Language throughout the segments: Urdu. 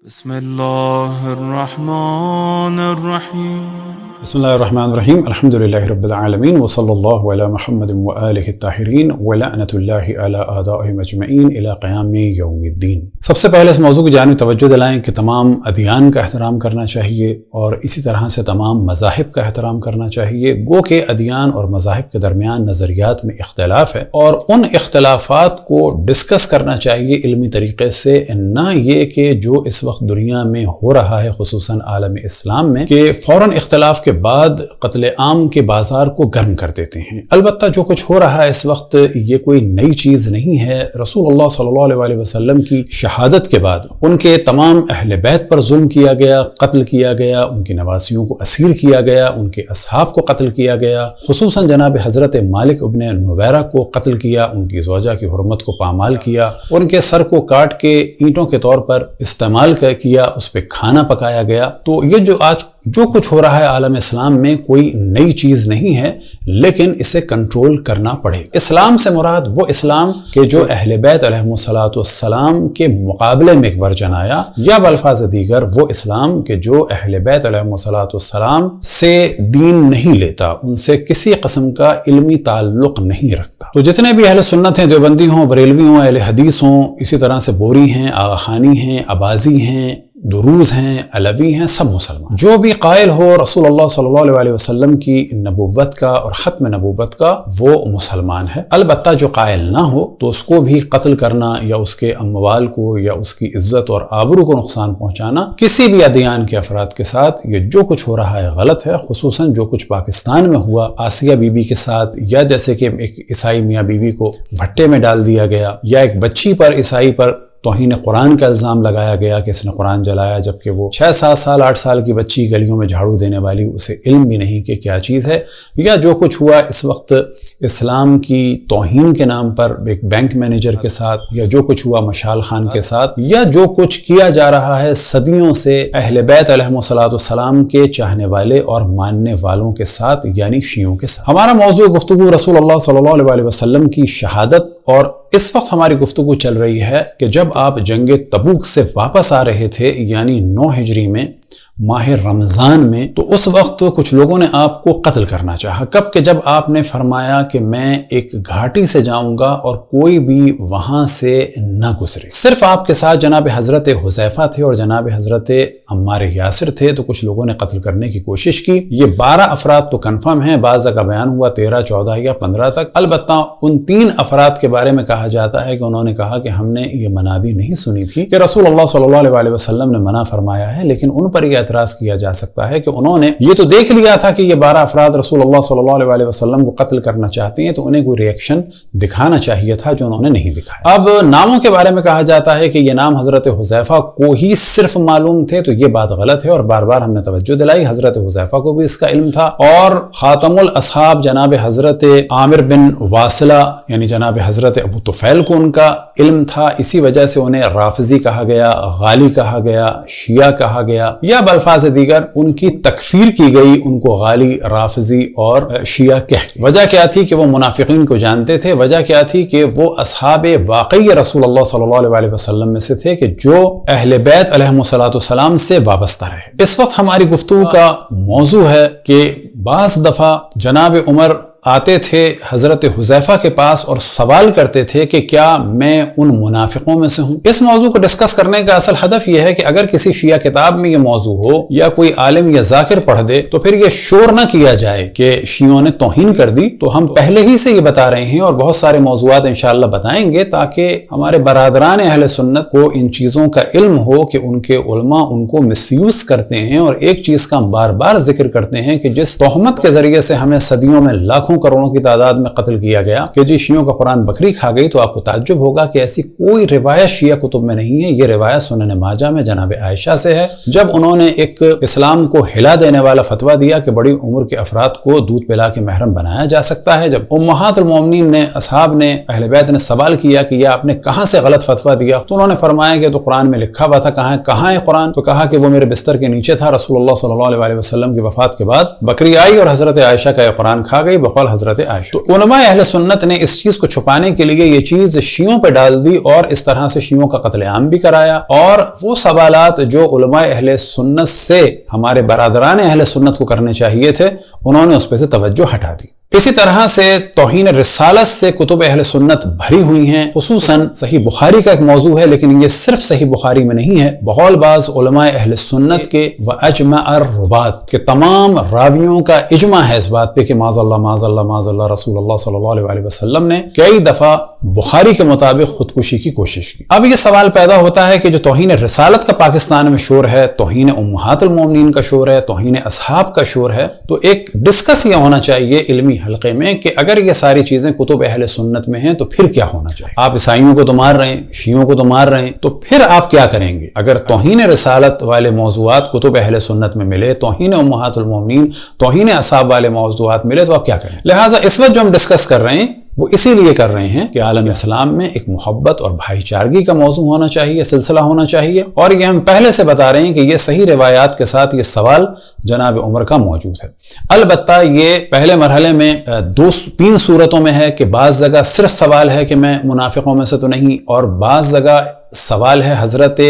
بسم اللہ الرحمن الرحیم بسم اللہ الرحمن الرحیم الحمدللہ رب العالمین وصلی اللہ علی محمد وآلہ الطاہرین ولعنۃ اللہ علی اعدائہم اجمعین الی قیام یوم الدین۔ سب سے پہلے اس موضوع کی جانب توجہ دلائیں کہ تمام ادیان کا احترام کرنا چاہیے اور اسی طرح سے تمام مذاہب کا احترام کرنا چاہیے۔ گو کہ ادیان اور مذاہب کے درمیان نظریات میں اختلاف ہے اور ان اختلافات کو ڈسکس کرنا چاہیے علمی طریقے سے، نہ یہ کہ جو اس وقت دنیا میں ہو رہا ہے خصوصاً عالم اسلام میں کہ فوراً اختلاف کے بعد قتل عام کے بازار کو گرم کر دیتے ہیں۔ البتہ جو کچھ ہو رہا ہے اس وقت یہ کوئی نئی چیز نہیں ہے۔ رسول اللہ صلی اللہ علیہ وسلم کی شہادت کے بعد ان کے تمام اہل بیت پر ظلم کیا گیا، قتل کیا گیا، ان کی نواسیوں کو اسیر کیا گیا، ان کے اصحاب کو قتل کیا گیا، خصوصاً جناب حضرت مالک ابن نویرہ کو قتل کیا، ان کی زوجہ کی حرمت کو پامال کیا، ان کے سر کو کاٹ کے اینٹوں کے طور پر استعمال کیا، اس پہ کھانا پکایا گیا۔ تو یہ جو کچھ ہو رہا ہے عالم اسلام میں کوئی نئی چیز نہیں ہے، لیکن اسے کنٹرول کرنا پڑے۔ اسلام سے مراد وہ اسلام کہ جو اہل بیت علیہم السلام کے مقابلے میں ایک ورژن آیا، یا بالفاظ دیگر وہ اسلام کہ جو اہل بیت علیہم السلام سے دین نہیں لیتا، ان سے کسی قسم کا علمی تعلق نہیں رکھتا۔ تو جتنے بھی اہل سنت ہیں، دیوبندی ہوں، بریلوی ہوں، اہل حدیث ہوں، اسی طرح سے بوری ہیں، آغاخانی ہیں، عباسی ہیں، دروز ہیں، علوی ہیں، سب مسلمان۔ جو بھی قائل ہو رسول اللہ صلی اللہ علیہ وسلم کی نبوت کا اور ختم نبوت کا، وہ مسلمان ہے۔ البتہ جو قائل نہ ہو تو اس کو بھی قتل کرنا یا اس کے اموال کو یا اس کی عزت اور آبرو کو نقصان پہنچانا کسی بھی ادیان کے افراد کے ساتھ یہ جو کچھ ہو رہا ہے غلط ہے۔ خصوصاً جو کچھ پاکستان میں ہوا آسیہ بی بی کے ساتھ، یا جیسے کہ ایک عیسائی میاں بیوی کو بھٹے میں ڈال دیا گیا، یا ایک بچی پر عیسائی پر توہین قرآن کا الزام لگایا گیا کہ اس نے قرآن جلایا، جبکہ وہ 6 7 سال 8 سال کی بچی گلیوں میں جھاڑو دینے والی، اسے علم بھی نہیں کہ کیا چیز ہے۔ یا جو کچھ ہوا اس وقت اسلام کی توہین کے نام پر ایک بینک مینیجر کے ساتھ، یا جو کچھ ہوا مشال خان کے ساتھ، یا جو کچھ کیا جا رہا ہے صدیوں سے اہل بیت علیہم السلام کے چاہنے والے اور ماننے والوں کے ساتھ، یعنی شیعوں کے ساتھ۔ ہمارا موضوع گفتگو رسول اللہ صلی اللہ علیہ وسلم کی شہادت، اور اس وقت ہماری گفتگو چل رہی ہے کہ جب آپ جنگ تبوک سے واپس آ رہے تھے، یعنی 9 ہجری میں ماہ رمضان میں، تو اس وقت کچھ لوگوں نے آپ کو قتل کرنا چاہا۔ کب کہ جب آپ نے فرمایا کہ میں ایک گھاٹی سے جاؤں گا اور کوئی بھی وہاں سے نہ گزرے۔ صرف آپ کے ساتھ جناب حضرت حذیفہ تھے اور جناب حضرت عمار یاسر تھے، تو کچھ لوگوں نے قتل کرنے کی کوشش کی۔ یہ 12 افراد تو کنفرم ہیں، بعض کا بیان ہوا 13 14 یا 15 تک۔ البتہ ان 3 افراد کے بارے میں کہا جاتا ہے کہ انہوں نے کہا کہ ہم نے یہ منادی نہیں سنی تھی کہ رسول اللہ صلی اللہ علیہ وسلم نے منع فرمایا ہے، لیکن ان پر یہ اعتراض کیا جا سکتا ہے کہ انہوں نے یہ تو دیکھ لیا تھا کہ یہ 12 افراد رسول اللہ صلی اللہ علیہ وسلم کو قتل کرنا چاہتے ہیں، تو انہیں کوئی ری ایکشن دکھانا چاہیے تھا، جو انہوں نے نہیں دکھایا۔ اب ناموں کے بارے میں کہا جاتا ہے کہ یہ نام حضرت حذیفہ کو ہی صرف معلوم تھے، تو یہ بات غلط ہے، اور بار بار ہم نے توجہ دلائی حضرت حذیفہ کو بھی اس کا علم تھا، اور خاتم الاصحاب جناب حضرت عامر بن واصلہ یعنی جناب حضرت ابو طفیل کو ان کا علم تھا۔ اسی وجہ سے انہیں رافضی کہا گیا، غالی کہا گیا، شیعہ کہا گیا، یا بالفاظ دیگر ان کی تکفیر کی گئی، ان کو غالی، رافضی اور شیعہ کہہ۔ وجہ کیا تھی کہ وہ منافقین کو جانتے تھے، وجہ کیا تھی کہ وہ اصحاب واقعی رسول اللہ صلی اللہ علیہ وسلم میں سے تھے کہ جو اہل بیت علیہم السلام سے وابستہ رہے۔ اس وقت ہماری گفتگو کا موضوع ہے کہ بعض دفعہ جناب عمر آتے تھے حضرت حذیفہ کے پاس اور سوال کرتے تھے کہ کیا میں ان منافقوں میں سے ہوں۔ اس موضوع کو ڈسکس کرنے کا اصل ہدف یہ ہے کہ اگر کسی شیعہ کتاب میں یہ موضوع ہو یا کوئی عالم یا ذاکر پڑھ دے تو پھر یہ شور نہ کیا جائے کہ شیعوں نے توہین کر دی۔ تو ہم پہلے ہی سے یہ بتا رہے ہیں اور بہت سارے موضوعات انشاءاللہ بتائیں گے تاکہ ہمارے برادران اہل سنت کو ان چیزوں کا علم ہو کہ ان کے علماء ان کو مس یوز کرتے ہیں، اور ایک چیز کا ہم بار بار ذکر کرتے ہیں کہ جس تہمت کے ذریعے سے ہمیں صدیوں میں لاکھوں کروڑوں کی تعداد میں قتل کیا گیا کہ جی شیعوں کا قرآن بکری کھا گئی، تو آپ کو تعجب ہوگا کہ ایسی کوئی روایت شیعہ کتب میں نہیں ہے۔ یہ روایت سنن ماجہ میں جناب عائشہ سے ہے، جب انہوں نے ایک اسلام کو ہلا دینے والا فتویٰ دیا کہ بڑی عمر کے افراد کو دودھ پلا کے محرم بنایا جا سکتا ہے۔ جب امہات المومنین نے، اصحاب نے، اہل بیت نے سوال کیا کہ یہ آپ نے کہاں سے غلط فتویٰ دیا، تو انہوں نے فرمایا کہ تو قرآن میں لکھا ہوا تھا۔ کہاں ہے قرآن؟ تو کہا کہ وہ میرے بستر کے نیچے تھا، رسول اللہ صلی اللہ علیہ وسلم کی وفات کے بعد بکری آئی اور حضرت عائشہ کا یہ قرآن کھا گئی۔ بقول حضرت عائشہ۔ تو علماء اہل سنت نے اس چیز کو چھپانے کے لیے یہ چیز شیعوں پہ ڈال دی اور اس طرح سے شیعوں کا قتل عام بھی کرایا، اور وہ سوالات جو علماء اہل سنت سے ہمارے برادران اہل سنت کو کرنے چاہیے تھے انہوں نے اس پہ سے توجہ ہٹا دی۔ اسی طرح سے توہین رسالت سے کتب اہل سنت بھری ہوئی ہیں، خصوصاً صحیح بخاری کا ایک موضوع ہے، لیکن یہ صرف صحیح بخاری میں نہیں ہے، بقول بعض علماء اہل سنت کے وَأَجْمَعَ الرُّوَاة کہ تمام راویوں کا اجماع ہے اس بات پہ کہ معاذ اللہ رسول اللہ صلی اللہ علیہ وسلم نے کئی دفعہ بخاری کے مطابق خودکشی کی کوشش کی۔ اب یہ سوال پیدا ہوتا ہے کہ جو توہین رسالت کا پاکستان میں شور ہے، توہین امہات المومنین کا شور ہے، توہین اصحاب کا شور ہے، تو ایک ڈسکس یہ ہونا چاہیے علمی حلقے میں کہ اگر یہ ساری چیزیں کتب اہل سنت میں ہیں تو پھر کیا ہونا چاہیے؟ آپ عیسائیوں کو تو مار رہے ہیں، شیعوں کو تو مار رہے ہیں، تو پھر آپ کیا کریں گے؟ اگر توہین رسالت والے موضوعات کتب اہل سنت میں ملے، توہین امہات المومنین، توہین اصحاب والے موضوعات ملے، تو آپ کیا کریں؟ لہٰذا اس وقت جو ہم ڈسکس کر رہے ہیں وہ اسی لیے کر رہے ہیں کہ عالم اسلام میں ایک محبت اور بھائی چارگی کا موضوع ہونا چاہیے، سلسلہ ہونا چاہیے، اور یہ ہم پہلے سے بتا رہے ہیں کہ یہ صحیح روایات کے ساتھ یہ سوال جناب عمر کا موجود ہے۔ البتہ یہ پہلے مرحلے میں 2-3 صورتوں میں ہے کہ بعض جگہ صرف سوال ہے کہ میں منافقوں میں سے تو نہیں، اور بعض جگہ سوال ہے حضرت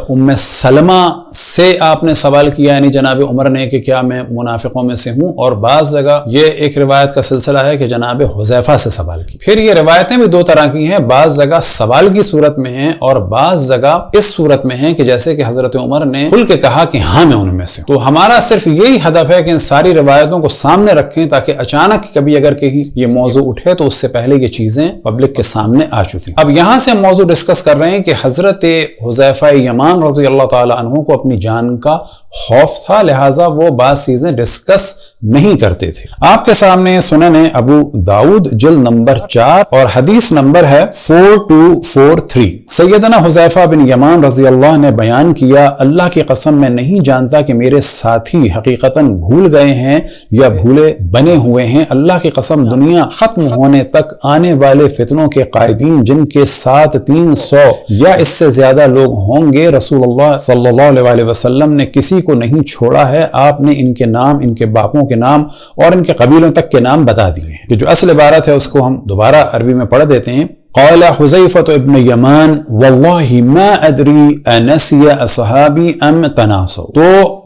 ام سلمہ سے آپ نے سوال کیا یعنی جناب عمر نے کہ کیا میں منافقوں میں سے ہوں، اور بعض جگہ یہ ایک روایت کا سلسلہ ہے کہ جناب حذیفہ سے سوال کی۔ پھر یہ روایتیں بھی 2 طرح کی ہیں، بعض جگہ سوال کی صورت میں ہیں اور بعض جگہ اس صورت میں ہیں کہ جیسے کہ حضرت عمر نے کھل کے کہا کہ ہاں میں ان میں سے ہوں۔ تو ہمارا صرف یہی ہدف ہے کہ ان ساری روایتوں کو سامنے رکھیں تاکہ اچانک کبھی اگر کہیں یہ موضوع اٹھے تو اس سے پہلے یہ چیزیں پبلک کے سامنے آ چکی۔ اب یہاں سے ہم موضوع ڈسکس کر رہے ہیں کہ حضرت حذیفہ رضی اللہ تعالی عنہ کو اپنی جان کا خوف تھا، لہٰذا وہ بعض چیزیں ڈسکس نہیں کرتے تھے۔ آپ کے سامنے سنن ابو داؤد جلد نمبر 4 اور حدیث نمبر ہے 4243۔ سیدنا حذیفہ بن یمان رضی اللہ نے بیان کیا، اللہ کی قسم میں نہیں جانتا کہ میرے ساتھی حقیقتاً بھول گئے ہیں یا بھولے بنے ہوئے ہیں، اللہ کی قسم دنیا ختم ہونے تک آنے والے فتنوں کے قائدین جن کے ساتھ 300 یا اس سے زیادہ لوگ ہوں گے، رسول اللہ صلی اللہ علیہ وسلم نے کسی کو نہیں چھوڑا ہے، آپ نے ان کے نام، ان کے باپوں کے نام اور ان کے قبیلوں تک کے نام بتا دیے ہیں۔ کہ جو اصل عبارت ہے اس کو ہم دوبارہ عربی میں پڑھ دیتے ہیں۔ قال حذیفہ ابن یمان واللہ ما ادری انسی اصحابی ام تناسوا۔ تو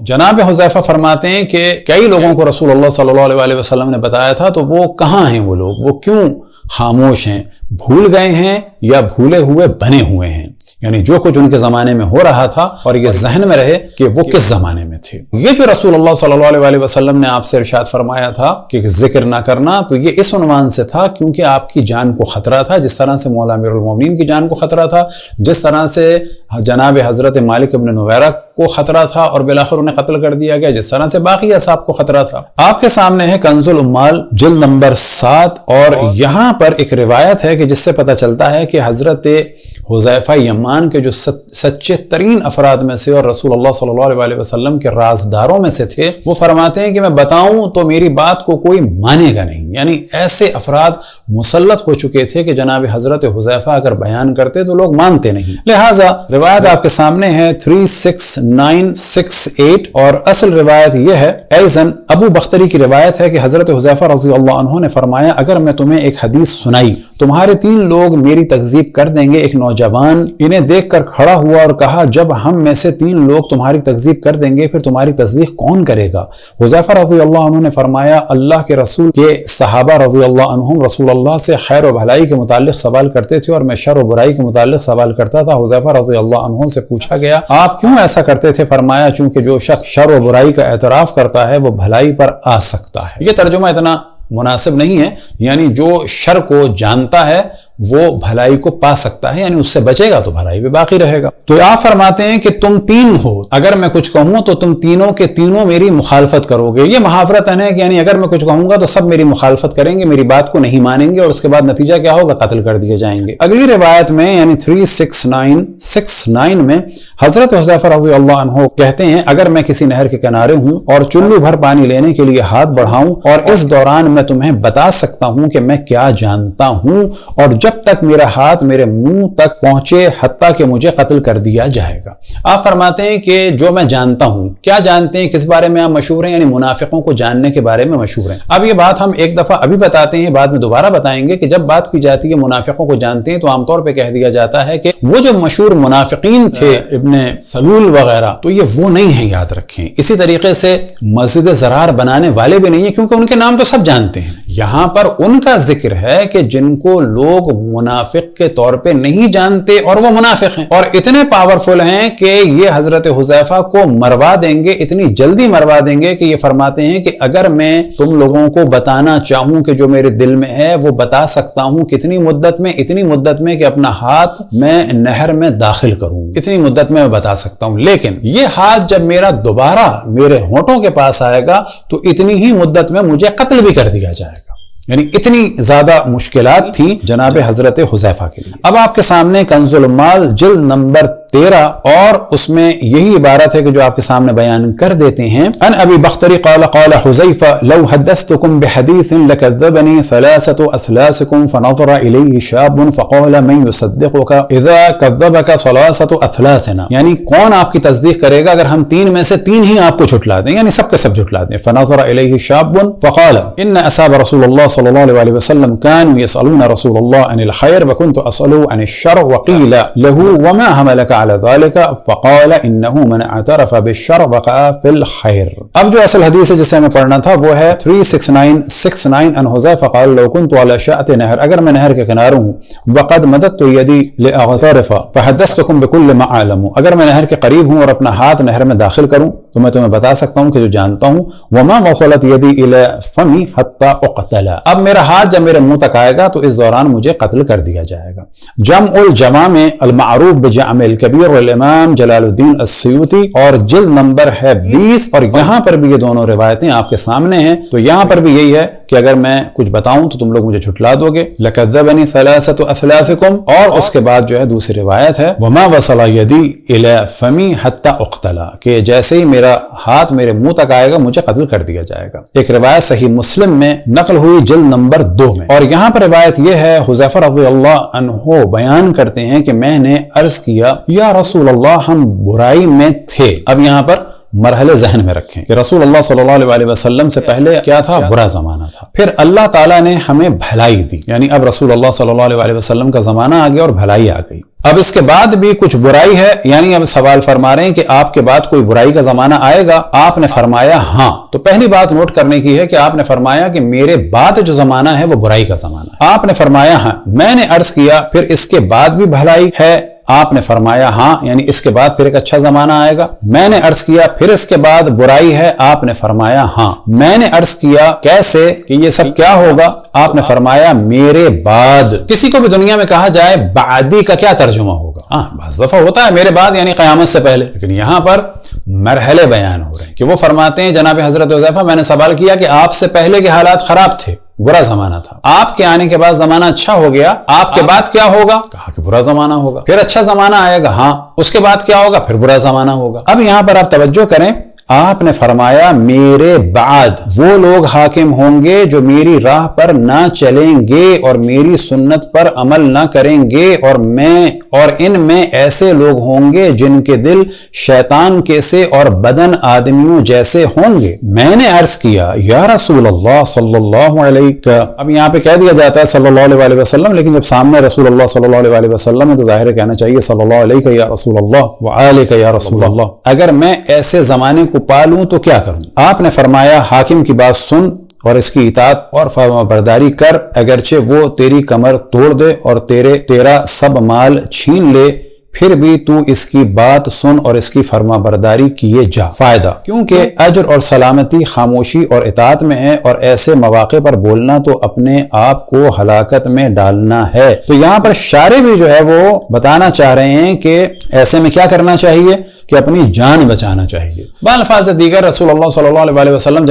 جناب حذیفہ فرماتے ہیں کہ کئی لوگوں کو رسول اللہ صلی اللہ علیہ وسلم نے بتایا تھا، تو وہ کہاں ہیں وہ لوگ، وہ کیوں خاموش ہیں، بھول گئے ہیں یا بھولے ہوئے بنے ہوئے ہیں، یعنی جو کچھ ان کے زمانے میں ہو رہا تھا اور یہ ذہن میں رہے کہ وہ کس زمانے میں تھے۔ یہ جو رسول اللہ صلی اللہ علیہ وسلم نے آپ سے ارشاد فرمایا تھا کہ ذکر نہ کرنا، تو یہ اس عنوان سے تھا کیونکہ آپ کی جان کو خطرہ تھا، جس طرح سے مولا امیر المومنین کی جان کو خطرہ تھا، جس طرح سے جناب حضرت مالک ابن نویرہ کو خطرہ تھا اور بالآخر انہیں قتل کر دیا گیا، جس طرح سے باقی اصحاب کو خطرہ تھا۔ آپ کے سامنے ہے کنز الاموال جلد نمبر 7، اور یہاں پر ایک روایت ہے کہ جس سے پتہ چلتا ہے کہ حضرت حذیفہ یمان کے جو سچے ترین افراد میں سے اور رسول اللہ صلی اللہ علیہ وسلم کے رازداروں میں سے تھے، وہ فرماتے ہیں کہ میں بتاؤں تو میری بات کو کوئی مانے گا نہیں، یعنی ایسے افراد مسلط ہو چکے تھے کہ جناب حضرت حذیفہ اگر بیان کرتے تو لوگ مانتے نہیں۔ لہٰذا روایت آپ کے سامنے ہے 36968، اور اصل روایت یہ ہے، ایضاً ابو بختری کی روایت ہے کہ حضرت حذیفہ رضی اللہ عنہ نے فرمایا، اگر میں تمہیں ایک حدیث سنائی تمہارے 3 لوگ میری تکذیب کر دیں گے۔ ایک نوجوان انہیں دیکھ کر کھڑا ہوا اور کہا، جب ہم میں سے 3 لوگ تمہاری تکذیب کر دیں گے پھر تمہاری تصدیق کون کرے گا؟ حذیفہ رضی اللہ عنہ نے فرمایا، اللہ کے رسول کے صحابہ رضی اللہ عنہم رسول اللہ سے خیر و بھلائی کے متعلق سوال کرتے تھے اور میں شر و برائی کے متعلق سوال کرتا تھا۔ حذیفہ رضی اللہ عنہ سے پوچھا گیا، آپ کیوں ایسا کرتے تھے؟ فرمایا، چونکہ جو شخص شر و برائی کا اعتراف کرتا ہے وہ بھلائی پر آ سکتا ہے۔ یہ ترجمہ اتنا مناسب نہیں ہے، یعنی جو شر کو جانتا ہے وہ بھلائی کو پا سکتا ہے، یعنی اس سے بچے گا تو بھلائی بھی باقی رہے گا۔ تو آپ فرماتے ہیں کہ تم 3 ہو، اگر میں کچھ کہوں تو تم تینوں کے تینوں میری مخالفت کرو گے۔ یہ محاورت ہے کہ یعنی اگر میں کچھ کہوں گا تو سب میری مخالفت کریں گے، میری بات کو نہیں مانیں گے، اور اس کے بعد نتیجہ کیا ہوگا؟ قتل کر دیے جائیں گے۔ اگلی روایت میں یعنی 36969 میں حضرت حذیفہ رضی اللہ عنہ کہتے ہیں، اگر میں کسی نہر کے کنارے ہوں اور چلو بھر پانی لینے کے لیے ہاتھ بڑھاؤں اور اس دوران میں تمہیں بتا سکتا ہوں کہ میں کیا جانتا ہوں، اور جب تک میرا ہاتھ میرے منہ تک پہنچے حتیٰ کہ مجھے قتل کر دیا جائے گا۔ آپ فرماتے ہیں کہ جو میں جانتا ہوں، کیا جانتے ہیں، کس بارے میں آپ مشہور ہیں؟ یعنی منافقوں کو جاننے کے بارے میں مشہور ہیں۔ اب یہ بات ہم ایک دفعہ ابھی بتاتے ہیں، بعد میں دوبارہ بتائیں گے کہ جب بات کی جاتی ہے منافقوں کو جانتے ہیں تو عام طور پہ کہہ دیا جاتا ہے کہ وہ جو مشہور منافقین تھے ابن سلول وغیرہ، تو یہ وہ نہیں ہیں، یاد رکھیں۔ اسی طریقے سے مسجد زرار بنانے والے بھی نہیں ہیں، کیونکہ ان کے نام تو سب جانتے ہیں۔ یہاں پر ان کا ذکر ہے کہ جن کو لوگ منافق کے طور پہ نہیں جانتے اور وہ منافق ہیں، اور اتنے پاورفل ہیں کہ یہ حضرت حذیفہ کو مروا دیں گے، اتنی جلدی مروا دیں گے کہ یہ فرماتے ہیں کہ اگر میں تم لوگوں کو بتانا چاہوں کہ جو میرے دل میں ہے وہ بتا سکتا ہوں۔ کتنی مدت میں؟ اتنی مدت میں کہ اپنا ہاتھ میں نہر میں داخل کروں، اتنی مدت میں بتا سکتا ہوں، لیکن یہ ہاتھ جب میرا دوبارہ میرے ہونٹوں کے پاس آئے گا تو اتنی ہی مدت میں مجھے قتل بھی کر دیا جائے گا۔ یعنی اتنی زیادہ مشکلات تھیں جناب حضرت حذیفہ کے لیے۔ اب آپ کے سامنے کنز المال جلد نمبر 13 اور اس میں یہی عبارت ہے کہ جو آپ کے سامنے بیان کر دیتے ہیں۔ ان ابی بختری قال قال حذیفہ لو حدثتکم بحدیث لکذبنی ثلاثۃ اثلاسکم فنظر الیہ شاب فقال من یصدقک اذا کذبک ثلاثۃ اثلاسنا، یعنی کون آپ کی تصدیق کرے گا اگر ہم تین میں سے تین ہی آپ کو جھٹلا دیں، یعنی سب کے سب جھٹلا دیں۔ فنظر الیہ شاب فقال ان اصحاب رسول اللہ صلی اللہ علیہ وسلم كانوا يسألون رسول الله عن الخير وكنت أسأله عن الشر وقيل له وما حملك على ذلك فقال إنه من اعترف بالشر وقع في الخير۔ اب جو اصل حدیث ہے جسے ہمیں پڑھنا تھا وہ ہے 36969 عن حذیفہ قال لو كنت على شاطئ نهر، اگر میں نہر کے کنارے ہوں، وقد مددت يدي لأغترف فحدثتكم بكل ما أعلم، اگر میں نہر کے قریب ہوں اور اپنا ہاتھ نہر میں داخل کروں تو میں تمہیں بتا سکتا ہوں کہ جو جانتا ہوں۔ وما وصلت يدي إلى فمي حتى أقتل، اب میرا ہاتھ جب میرے منہ تک آئے گا تو اس دوران مجھے قتل کر دیا جائے گا۔ جمع الجوامع المعروف بجامع الکبیر والامام جلال الدین السیوطی، اور جلد نمبر ہے 20، اور یہاں پر بھی یہ دونوں روایتیں آپ کے سامنے ہیں۔ تو یہاں پر بھی یہی ہے کہ اگر میں کچھ بتاؤں تو تم لوگ مجھے جھٹلا دو گے۔ لکذبنی ثلاثۃ اثلاثکم، اور اس کے بعد جو ہے دوسری روایت ہے وما وصل یدی الی فمی حتی اقتل، کہ جیسے ہی میرا ہاتھ میرے منہ تک آئے گا مجھے قتل کر دیا جائے گا۔ ایک روایت صحیح مسلم میں نقل ہوئی جلد نمبر 2 میں، اور یہاں پر روایت یہ ہے حذیفہ رضی اللہ عنہ بیان کرتے ہیں کہ میں نے عرض کیا یا رسول اللہ ہم برائی میں تھے۔ اب یہاں پر مرحلے ذہن میں رکھیں کہ رسول اللہ صلی اللہ علیہ وسلم سے پہلے کیا تھا؟ برا زمانہ تھا، پھر اللہ تعالیٰ نے ہمیں بھلائی دی، یعنی اب رسول اللہ صلی اللہ علیہ وسلم کا زمانہ آ گیا اور بھلائی آ گئی۔ اب اس کے بعد بھی کچھ برائی ہے، یعنی اب سوال فرما رہے ہیں کہ آپ کے بعد کوئی برائی کا زمانہ آئے گا؟ آپ نے فرمایا ہاں۔ تو پہلی بات نوٹ کرنے کی ہے کہ آپ نے فرمایا کہ میرے بعد جو زمانہ ہے وہ برائی کا زمانہ ہے۔ آپ نے فرمایا ہاں۔ میں نے عرض کیا پھر اس کے بعد بھی بھلائی ہے؟ آپ نے فرمایا ہاں، یعنی اس کے بعد پھر ایک اچھا زمانہ آئے گا۔ میں نے عرض کیا پھر اس کے بعد برائی ہے؟ آپ نے فرمایا ہاں۔ میں نے عرض کیا کیسے کہ یہ سب کیا ہوگا؟ آپ نے فرمایا میرے بعد۔ کسی کو بھی دنیا میں کہا جائے بعدی کا کیا ترجمہ ہوگا؟ ہاں بعض دفعہ ہوتا ہے میرے بعد یعنی قیامت سے پہلے، لیکن یہاں پر مرحلے بیان ہو رہے ہیں کہ وہ فرماتے ہیں جناب حضرت حذیفہ میں نے سوال کیا کہ آپ سے پہلے کے حالات خراب تھے، برا زمانہ تھا، آپ کے آنے کے بعد زمانہ اچھا ہو گیا، آپ کے بعد کیا ہوگا؟ کہا کہ برا زمانہ ہوگا۔ پھر اچھا زمانہ آئے گا؟ ہاں۔ اس کے بعد کیا ہوگا؟ پھر برا زمانہ ہوگا۔ اب یہاں پر آپ توجہ کریں، آپ نے فرمایا میرے بعد وہ لوگ حاکم ہوں گے جو میری راہ پر نہ چلیں گے اور میری سنت پر عمل نہ کریں گے، اور ان میں ایسے لوگ ہوں گے جن کے دل شیطان کے سے اور بدن آدمیوں جیسے ہوں گے۔ میں نے عرض کیا یا رسول اللہ صلی اللہ علیہ وسلم، اب یہاں پہ کہہ دیا جاتا ہے صلی اللہ علیہ وسلم، لیکن جب سامنے رسول اللہ صلی اللہ علیہ وسلم ہے تو ظاہر کہنا چاہیے صلی اللہ علیہ یا رسول اللہ وعلیہ یا رسول اللہ۔ اگر میں ایسے زمانے کو پالوں تو کیا کروں؟ آپ نے فرمایا حاکم کی بات سن اور اس کی اطاعت اور فرما برداری کر، اگرچہ وہ تیری کمر توڑ دے اور تیرا سب مال چھین لے، پھر بھی تو اس کی بات سن اور اس کی فرما برداری کیے جا۔ فائدہ، کیونکہ اجر اور سلامتی خاموشی اور اطاعت میں ہے، اور ایسے مواقع پر بولنا تو اپنے آپ کو ہلاکت میں ڈالنا ہے۔ تو یہاں پر شارع بھی جو ہے وہ بتانا چاہ رہے ہیں کہ ایسے میں کیا کرنا چاہیے کہ اپنی جان بچانا چاہیے۔ بالفاظ دیگر رسول اللہ صلی اللہ علیہ وسلم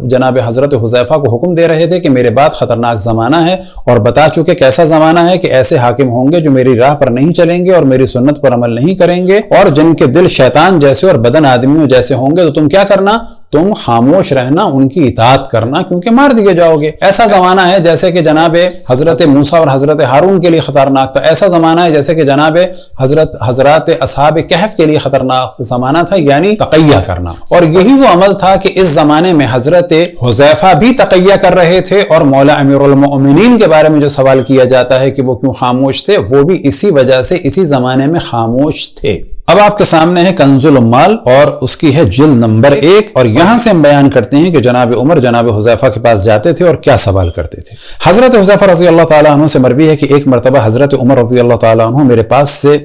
جناب حضرت حذیفہ کو حکم دے رہے تھے کہ میرے بعد خطرناک زمانہ ہے، اور بتا چکے کیسا زمانہ ہے کہ ایسے حاکم ہوں گے جو میری راہ پر نہیں چلیں گے اور میری سنت پر عمل نہیں کریں گے، اور جن کے دل شیطان جیسے اور بدن آدمیوں جیسے ہوں گے۔ تو تم کیا کرنا؟ تم خاموش رہنا، ان کی اطاعت کرنا، کیونکہ مار دیے جاؤ گے۔ ایسا زمانہ ہے جیسے کہ جناب حضرت موسیٰ اور حضرت ہارون کے لیے خطرناک تھا، ایسا زمانہ ہے جیسے کہ جناب حضرات اصحاب کہف کے لیے خطرناک زمانہ تھا، یعنی تقیہ کرنا۔ اور یہی وہ عمل تھا کہ اس زمانے میں حضرت حذیفہ بھی تقیہ کر رہے تھے، اور مولا امیر المؤمنین کے بارے میں جو سوال کیا جاتا ہے کہ وہ کیوں خاموش تھے، وہ بھی اسی وجہ سے اسی زمانے میں خاموش تھے۔ اب آپ کے سامنے ہے کنز العمال اور اس کی ہے جلد نمبر 1، اور یہاں سے ہم بیان کرتے ہیں کہ جناب عمر جناب حذیفہ کے پاس جاتے تھے اور کیا سوال کرتے تھے۔ حضرت حذیفہ رضی اللہ تعالیٰ عنہ سے مروی ہے کہ ایک مرتبہ حضرت عمر رضی اللہ تعالیٰ عنہ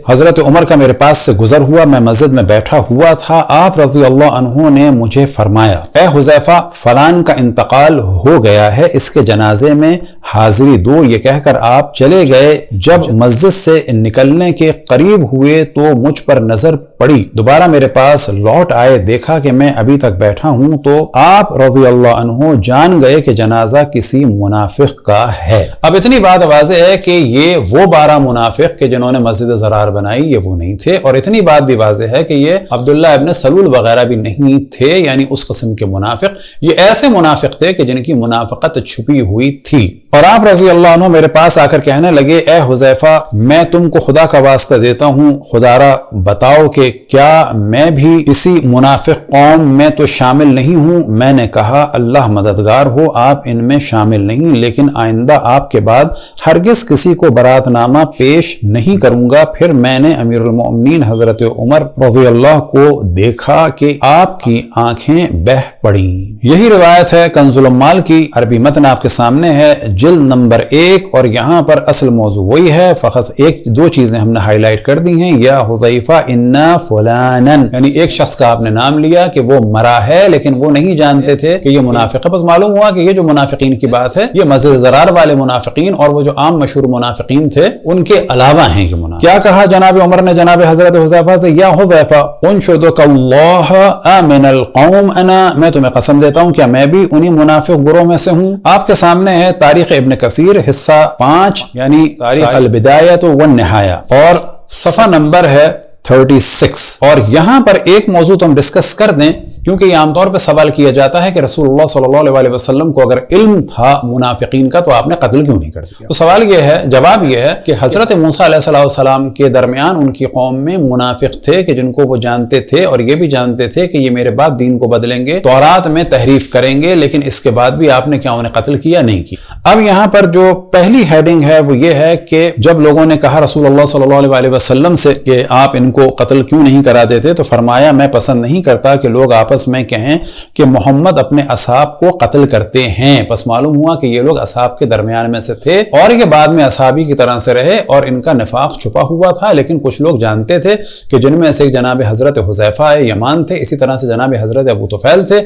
حضرت عمر کا میرے پاس سے گزر ہوا، میں مسجد میں بیٹھا ہوا تھا، آپ رضی اللہ عنہ نے مجھے فرمایا، اے حذیفہ فلان کا انتقال ہو گیا ہے، اس کے جنازے میں حاضری دو۔ یہ کہہ کر آپ چلے گئے۔ جب مسجد سے نکلنے کے قریب ہوئے تو مجھ پر نظر پڑی، دوبارہ میرے پاس لوٹ آئے، دیکھا کہ میں ابھی تک بیٹھا ہوں تو آپ رضی اللہ عنہ جان گئے کہ جنازہ کسی منافق کا ہے۔ اب اتنی بات واضح ہے کہ یہ وہ 12 منافق کہ جنہوں نے مسجد ضرار بنائی یہ وہ نہیں تھے، اور اتنی بات بھی واضح ہے کہ یہ عبداللہ ابن سلول وغیرہ بھی نہیں تھے، یعنی اس قسم کے منافق، یہ ایسے منافق تھے کہ جن کی منافقت چھپی ہوئی تھی۔ اور آپ رضی اللہ عنہ میرے پاس آ کر کہنے لگے، اے حذیفہ میں تم کو خدا کا واسطہ دیتا ہوں، خدا را بتاؤ کہ کیا میں بھی اسی منافق قوم میں تو شامل نہیں ہوں؟ میں نے کہا اللہ مددگار ہو، آپ ان میں شامل نہیں، لیکن آئندہ آپ کے بعد ہرگز کسی کو برات نامہ پیش نہیں کروں گا۔ پھر میں نے امیر المؤمنین حضرت عمر رضی اللہ کو دیکھا کہ آپ کی آنکھیں بہہ پڑیں۔ یہی روایت ہے کنز العمال کی، عربی متن آپ کے سامنے ہے، جلد نمبر 1، اور یہاں پر اصل موضوع وہی ہے، فقط 1-2 چیزیں ہم نے ہائی لائٹ کر دی ہیں۔ یا حذیفہ انا فلانن، یعنی ایک شخص کا آپ نے نام لیا کہ وہ مرا ہے، لیکن وہ نہیں جانتے تھے کہ یہ منافق ہے۔ بس معلوم ہوا کہ یہ جو منافقین کی بات ہے یہ مسجد ضرار والے منافقین اور وہ جو عام مشہور منافقین تھے ان کے علاوہ ہیں یہ منافق۔ کیا کہا جناب عمر نے جناب حضرت حذیفہ سے، یا حذیفہ انشدک اللہ امن القوم انا، میں تمہیں قسم دیتا ہوں کیا میں بھی انہی منافق گروہ میں سے ہوں۔ آپ کے سامنے ہے تاریخ ابن کثیر حصہ 5، یعنی تاریخ البدایہ والنہایہ، اور صفحہ نمبر ہے 36۔ اور یہاں پر ایک موضوع تو ہم ڈسکس کر دیں، کیونکہ یہ عام طور پہ سوال کیا جاتا ہے کہ رسول اللہ صلی اللہ علیہ وسلم کو اگر علم تھا منافقین کا تو آپ نے قتل کیوں نہیں کر دیا؟ تو سوال یہ ہے، جواب یہ ہے کہ حضرت موسیٰ علیہ السلام کے درمیان ان کی قوم میں منافق تھے کہ جن کو وہ جانتے تھے اور یہ بھی جانتے تھے کہ یہ میرے بعد دین کو بدلیں گے، تورات میں تحریف کریں گے، لیکن اس کے بعد بھی آپ نے کیا انہیں قتل کیا؟ نہیں کیا۔ اب یہاں پر جو پہلی ہیڈنگ ہے وہ یہ ہے کہ جب لوگوں نے کہا رسول اللہ صلی اللہ علیہ وسلم سے کہ آپ ان کو قتل کیوں نہیں کرا دیتے، تو فرمایا میں پسند نہیں کرتا کہ لوگ آپس میں کہیں کہ محمد اپنے اصحاب کو قتل کرتے ہیں۔ پس معلوم ہوا کہ یہ لوگ اصحاب کے درمیان میں سے تھے اور یہ بعد میں اصحابی کی طرح سے رہے اور ان کا نفاق چھپا ہوا تھا، لیکن کچھ لوگ جانتے تھے کہ جن میں سے جناب حضرت حذیفہ یمان تھے، اسی طرح سے جناب حضرت ابو طفیل تھے،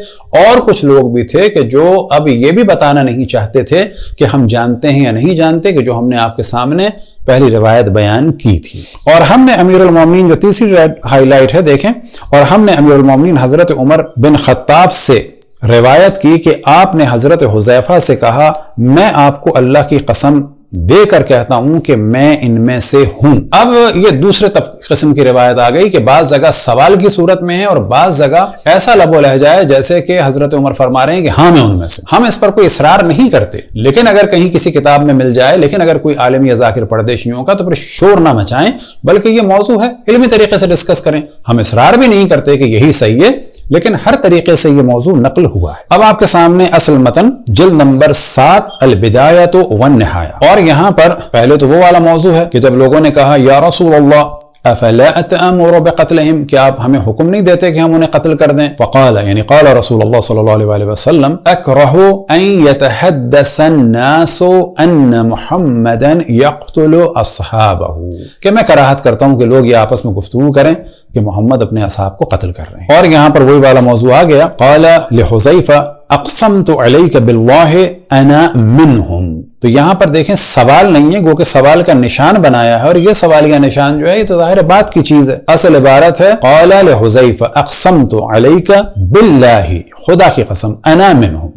اور کچھ لوگ بھی تھے کہ جو اب یہ بھی بتانا نہیں چاہتے تھے کہ ہم جانتے ہیں یا نہیں جانتے، کہ جو ہم نے آپ کے سامنے پہلی روایت بیان کی تھی۔ اور ہم نے امیر المومنین جو تیسری ہائی لائٹ ہے دیکھیں، اور ہم نے امیر المومنین حضرت عمر بن خطاب سے روایت کی کہ آپ نے حضرت حذیفہ سے کہا میں آپ کو اللہ کی قسم دے کر کہتا ہوں کہ میں ان میں سے ہوں۔ اب یہ دوسرے قسم کی روایت آ گئی کہ بعض جگہ سوال کی صورت میں ہے اور بعض جگہ ایسا لب و لہجہ ہے جیسے کہ حضرت عمر فرما رہے ہیں کہ ہاں میں ان میں سے، ہم اس پر کوئی اصرار نہیں کرتے، لیکن اگر کہیں کسی کتاب میں مل جائے، لیکن اگر کوئی عالم یا ذاکر پردیشیوں کا، تو پھر شور نہ مچائیں، بلکہ یہ موضوع ہے علمی طریقے سے ڈسکس کریں۔ ہم اصرار بھی نہیں کرتے کہ یہی صحیح ہے، لیکن ہر طریقے سے یہ موضوع نقل ہوا ہے۔ اب آپ کے سامنے اصل متن جلد نمبر 7 البدایۃ والنہایہ، اور یہاں پر پہلے تو وہ والا موضوع ہے کہ جب لوگوں نے کہا یا رسول اللہ افلا اتامر بقتلہم، کیا آپ ہمیں حکم نہیں دیتے کہ ہم انہیں قتل کر دیں؟ فقال، یعنی قال رسول اللہ صلی اللہ علیہ وسلم اکرہ ان یتحدث الناس ان محمدا یقتل اصحابہ، کہ میں کراہت کرتا ہوں کہ لوگ یہ آپس میں گفتگو کریں کہ محمد اپنے اصحاب کو قتل کر رہے ہیں۔ اور یہاں پر وہی والا موضوع آ گیا، قال لحذیفہ اقسمت علیک باللہ انا منہم۔ تو یہاں پر دیکھیں سوال نہیں ہے، گو کہ سوال کا نشان بنایا ہے، اور یہ سوالیہ نشان جو ہے یہ تو ظاہر بات کی چیز ہے۔ اصل عبارت ہے قال لحذیفہ اقسمت علیک باللہ، خدا کی قسم، انا منہم،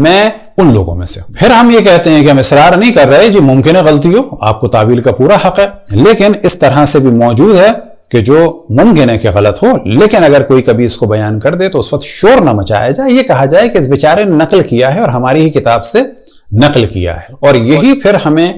میں ان لوگوں میں سے ہوں۔ پھر ہم یہ کہتے ہیں کہ ہم اصرار نہیں کر رہے، جی ممکن ہے غلطی ہو، آپ کو تعویل کا پورا حق ہے، لیکن اس طرح سے بھی موجود ہے کہ جو ممکن ہے کہ غلط ہو، لیکن اگر کوئی کبھی اس کو بیان کر دے تو اس وقت شور نہ مچایا جائے، یہ کہا جائے کہ اس بیچارے نے نقل کیا ہے اور ہماری ہی کتاب سے نقل کیا ہے۔ اور یہی پھر ہمیں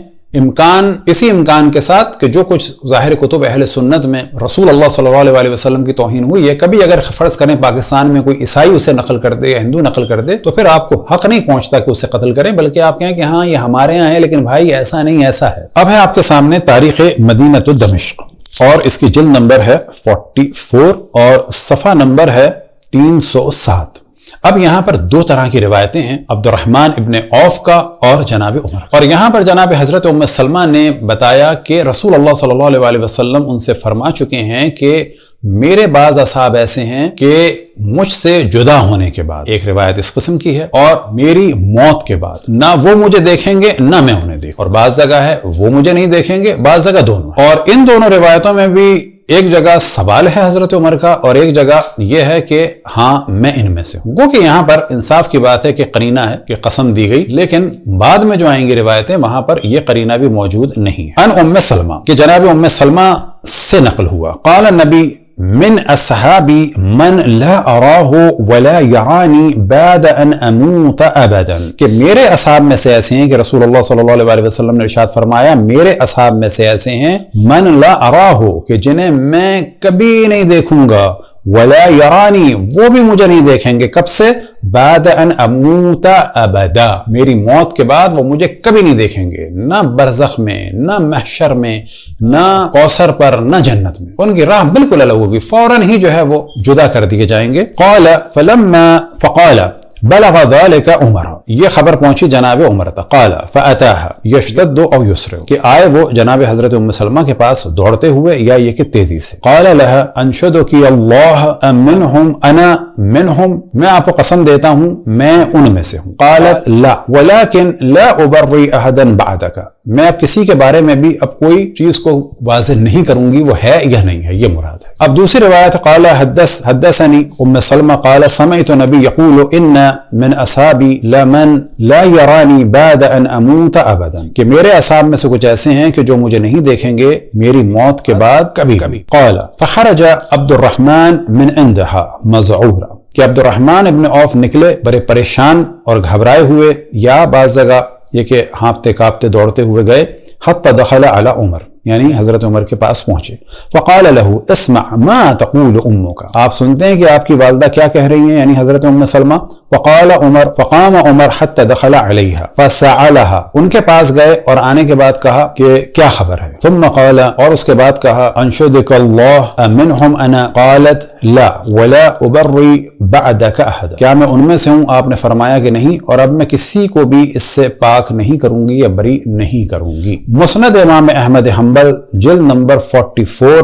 اسی امکان کے ساتھ کہ جو کچھ ظاہر کتب اہل سنت میں رسول اللہ صلی اللہ علیہ وسلم کی توہین ہوئی ہے، کبھی اگر فرض کریں پاکستان میں کوئی عیسائی اسے نقل کر دے یا ہندو نقل کر دے تو پھر آپ کو حق نہیں پہنچتا کہ اسے قتل کریں، بلکہ آپ کہیں کہ ہاں یہ ہمارے یہاں ہے، لیکن بھائی ایسا نہیں، ایسا ہے۔ اب ہے آپ کے سامنے تاریخ مدینہ دمشق، اور اس کی جلد نمبر ہے 44 اور صفحہ نمبر ہے 307۔ اب یہاں پر دو طرح کی روایتیں ہیں، عبد الرحمن ابن عوف کا اور جناب عمر، اور یہاں پر جناب حضرت ام سلمہ نے بتایا کہ رسول اللہ صلی اللہ علیہ وسلم ان سے فرما چکے ہیں کہ میرے بعض اصحاب ایسے ہیں کہ مجھ سے جدا ہونے کے بعد، ایک روایت اس قسم کی ہے، اور میری موت کے بعد نہ وہ مجھے دیکھیں گے نہ میں انہیں دیکھوں، اور بعض جگہ ہے وہ مجھے نہیں دیکھیں گے، بعض جگہ دونوں، اور ان دونوں روایتوں میں بھی ایک جگہ سوال ہے حضرت عمر کا اور ایک جگہ یہ ہے کہ ہاں میں ان میں سے ہوں۔ گو کہ یہاں پر انصاف کی بات ہے کہ قرینہ ہے کہ قسم دی گئی، لیکن بعد میں جو آئیں گی روایتیں وہاں پر یہ قرینہ بھی موجود نہیں ہے۔ ان ام سلمہ کہ جناب ام سلمہ سے نقل ہوا، قال النبی من اصحابی من لا اراہ ولا یعانی بعد ان اموت ابدا، کہ میرے اصحاب میں سے ایسے ہیں کہ رسول اللہ صلی اللہ علیہ وسلم نے ارشاد فرمایا میرے اصحاب میں سے ایسے ہیں من لا اراہ کہ جنہیں میں کبھی نہیں دیکھوں گا، ولا یرانی وہ بھی مجھے نہیں دیکھیں گے، کب سے؟ بعد ان اموت ابدا، میری موت کے بعد وہ مجھے کبھی نہیں دیکھیں گے، نہ برزخ میں، نہ محشر میں، نہ کوثر پر، نہ جنت میں، ان کی راہ بالکل الگ ہوگی، فوراً ہی جو ہے وہ جدا کر دیے جائیں گے۔ قال فلما فقال بلغ ذلك عمر، یہ خبر پہنچی جناب عمر تک، قال فاتاها يشتد او يسرع، کہ آئے وہ جناب حضرت ام سلمہ کے پاس دوڑتے ہوئے یا یہ کہ تیزی سے، قال لها انشدك الله منهم انا منهم، میں آپ کو قسم دیتا ہوں میں ان میں سے ہوں، قالت لا ولكن لا ابرئ احدا بعدك، میں اب کسی کے بارے میں بھی اب کوئی چیز کو واضح نہیں کروں گی وہ ہے یا نہیں ہے، یہ مراد ہے۔ اب دوسری روایت قال حدثني ام سلمہ قال سمعت النبي يقول ان من اصحابی لمن لا يرانی بعد ان اموت ابدا، کہ میرے اصحاب میں سے کچھ ایسے ہیں کہ جو مجھے نہیں دیکھیں گے میری موت کے بعد کبھی کبھی۔ قال فخرج عبد الرحمن من عندها مذعورا، کہ عبد الرحمن ابن عوف نکلے بڑے پریشان اور گھبرائے ہوئے، یا بعض جگہ یہ کہ ہانپتے کاپتے دوڑتے ہوئے گئے، حتی دخل علی عمر، یعنی حضرت عمر کے پاس پہنچے، فقال له اسمع ما تقول امك، آپ سنتے ہیں کہ آپ کی والدہ کیا کہہ رہی ہیں، یعنی حضرت ام سلمہ، فقال عمر فقام عمر حتى دخل عليها فسألها، ان کے پاس گئے اور آنے کے بعد کہا کہ کیا خبر ہے، ثم قال، اور اس کے بعد کہا انشدك الله منهم انا، قالت لا ولا ابرئ بعدك احد، کیا میں ان میں سے ہوں، آپ نے فرمایا کہ نہیں، اور اب میں کسی کو بھی اس سے پاک نہیں کروں گی یا بری نہیں کروں گی۔ مسند امام احمد حنبل جلد نمبر 44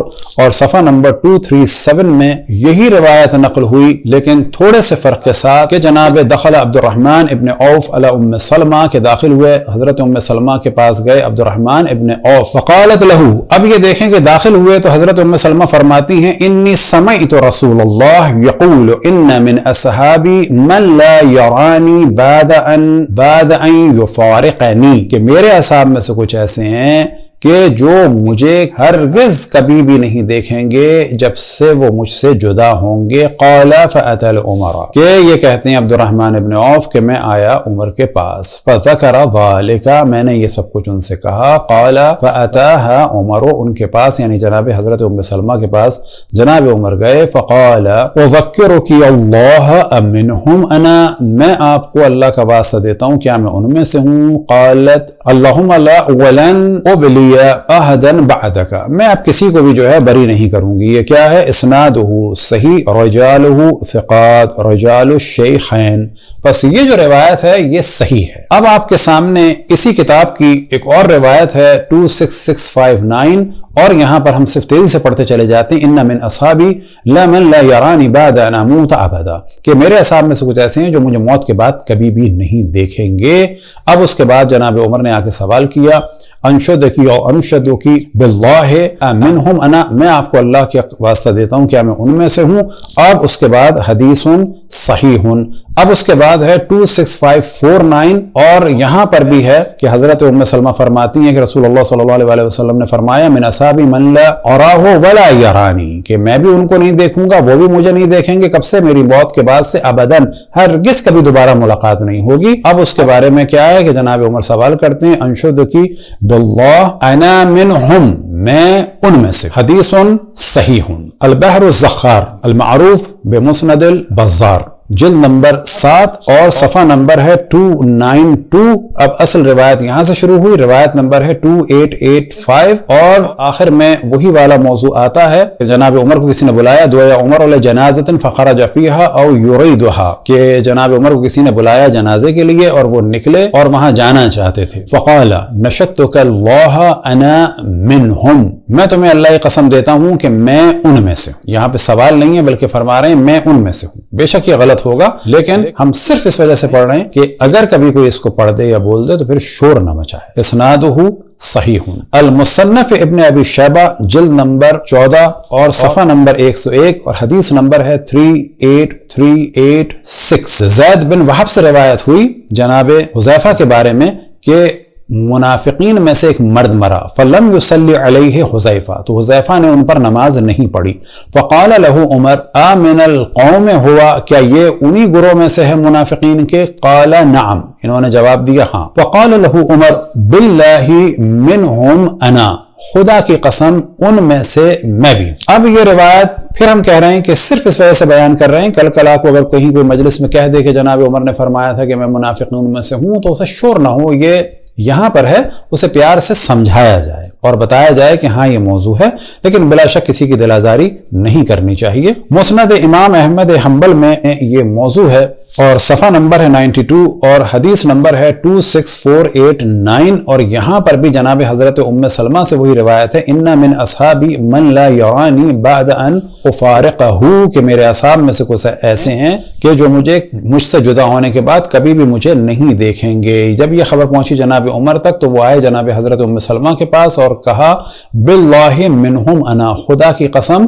اور صفحہ نمبر 237 میں یہی روایت نقل ہوئی، لیکن تھوڑے سے فرق کے ساتھ کہ جناب دخل عبد الرحمن ابن عوف علی ام سلمہ، کے داخل ہوئے حضرت ام سلمہ کے پاس گئے عبد الرحمن ابن عوف، فقالت له، اب یہ دیکھیں کہ داخل ہوئے تو حضرت ام سلمہ فرماتی ہیں انی سمعت رسول اللہ یقول ان من اصحابی من لا یرانی بعد ان یفارقنی، کہ میرے اصحاب میں سے کچھ ایسے ہیں کہ جو مجھے ہرگز کبھی بھی نہیں دیکھیں گے جب سے وہ مجھ سے جدا ہوں گے۔ قال فأتى عمر، کہ یہ کہتے ہیں عبد الرحمن ابن عوف کہ میں آیا عمر کے پاس، فذكر ذلك، میں نے یہ سب کچھ ان سے کہا، قال فأتاها عمر، ان کے پاس یعنی جناب حضرت ام سلمہ کے پاس جناب عمر گئے، فقال اذكرك الله منهم انا، میں آپ کو اللہ کا واسطہ دیتا ہوں کیا میں ان میں سے ہوں، قالت اللهم لا ولن ابلی احدن بعدک، میں اب کسی کو بھی جو ہے بری نہیں کروں گی۔ یہ کیا ہے؟ اسنادہ صحیح، رجالہ ثقات، رجال الشیخین، بس یہ جو روایت ہے یہ صحیح ہے۔ اب آپ کے سامنے اسی کتاب کی ایک اور روایت ہے 26659، اور یہاں پر ہم صرف تیزی سے پڑھتے چلے جاتے ہیں، ان من اصحابی لمن لا یرانی بعد ان اموت ابدا، کہ میرے اصحاب میں سے کچھ ایسے ہیں جو مجھے موت کے بعد کبھی بھی نہیں دیکھیں گے۔ اب اس کے بعد جناب عمر نے آ کے سوال کیا انشدکی باللہ منہم انا، میں آپ کو اللہ کے واسطہ دیتا ہوں کیا میں ان میں سے ہوں۔ اب اس کے بعد حدیث صحیح اب اس کے بعد ہے 26549 اور یہاں پر بھی ہے کہ حضرت ام سلمہ فرماتی ہیں کہ رسول اللہ صلی اللہ علیہ وسلم نے فرمایا من اصحابی من لا اراہ ولا یرانی، کہ میں بھی ان کو نہیں دیکھوں گا، وہ بھی مجھے نہیں دیکھیں گے، کب سے؟ میری موت کے بعد سے ابداً، ہرگز کبھی دوبارہ ملاقات نہیں ہوگی۔ اب اس کے بارے میں کیا ہے کہ جناب عمر سوال کرتے ہیں انشدکی باللہ انا منہم، میں ان میں سے، حدیث صحیح البحر الزخار المعروف بمسند البزار، جلد نمبر 7 اور صفحہ نمبر ہے 292۔ اب اصل روایت یہاں سے شروع ہوئی، روایت نمبر ہے 2885 اور آخر میں وہی والا موضوع آتا ہے کہ جناب عمر کو کسی نے بلایا، دعا عمر لجنازۃ فخرج فیہا او یریدھا، کہ جناب عمر کو کسی نے بلایا جنازے کے لیے اور وہ نکلے اور وہاں جانا چاہتے تھے۔ فقال نشدتک اللہ انا منہم، میں تمہیں اللہ کی قسم دیتا ہوں کہ میں ان میں سے ہوں۔ یہاں پہ سوال نہیں ہے بلکہ فرما رہے ہیں میں ان میں سے ہوں۔ بے شک یہ غلط ہوگا، لیکن ہم صرف اس وجہ سے پڑھ رہے ہیں کہ اگر کبھی کوئی اس کو پڑھ دے یا بول دے تو پھر شور نہ مچائے۔ اسنادہ صحیح المصنف ابن ابی شیبہ، جلد نمبر 14 اور صفحہ نمبر 101 اور حدیث نمبر ہے 38386۔ زید بن وہب سے روایت ہوئی جناب حذیفہ کے بارے میں کہ منافقین میں سے ایک مرد مرا، فلم یصلی علیہ حذیفہ، تو حذیفہ نے ان پر نماز نہیں پڑھی۔ فقال له عمر آمن القوم ہوا، کیا یہ انہی گروہ میں سے ہے منافقین کے؟ قال نعم، انہوں نے جواب دیا ہاں۔ فقال له عمر باللہ منہم انا، خدا کی قسم ان میں سے میں بھی۔ اب یہ روایت پھر ہم کہہ رہے ہیں کہ صرف اس وجہ سے بیان کر رہے ہیں، کل کلا کو اگر کہیں کوئی مجلس میں کہہ دے کہ جناب عمر نے فرمایا تھا کہ میں منافقین میں سے ہوں تو اسے شور نہ ہو، یہ یہاں پر ہے، اسے پیار سے سمجھایا جائے اور بتایا جائے کہ ہاں یہ موضوع ہے، لیکن بلا شک کسی کی دل آزاری نہیں کرنی چاہیے۔ مسند امام احمد حنبل میں یہ موضوع ہے اور صفحہ نمبر ہے 92 اور حدیث نمبر ہے 26489 اور یہاں پر بھی جناب حضرت ام سلمہ سے وہی روایت ہے ان من اصحابی من لا یرانی بعد ان افارقہ، کہ میرے اصحاب میں سے کچھ ایسے ہیں کہ جو مجھ سے جدا ہونے کے بعد کبھی بھی مجھے نہیں دیکھیں گے۔ جب یہ خبر پہنچی جناب عمر تک تو وہ آئے جناب حضرت ام سلمہ کے پاس اور کہا باللہ منہم انا، خدا کی قسم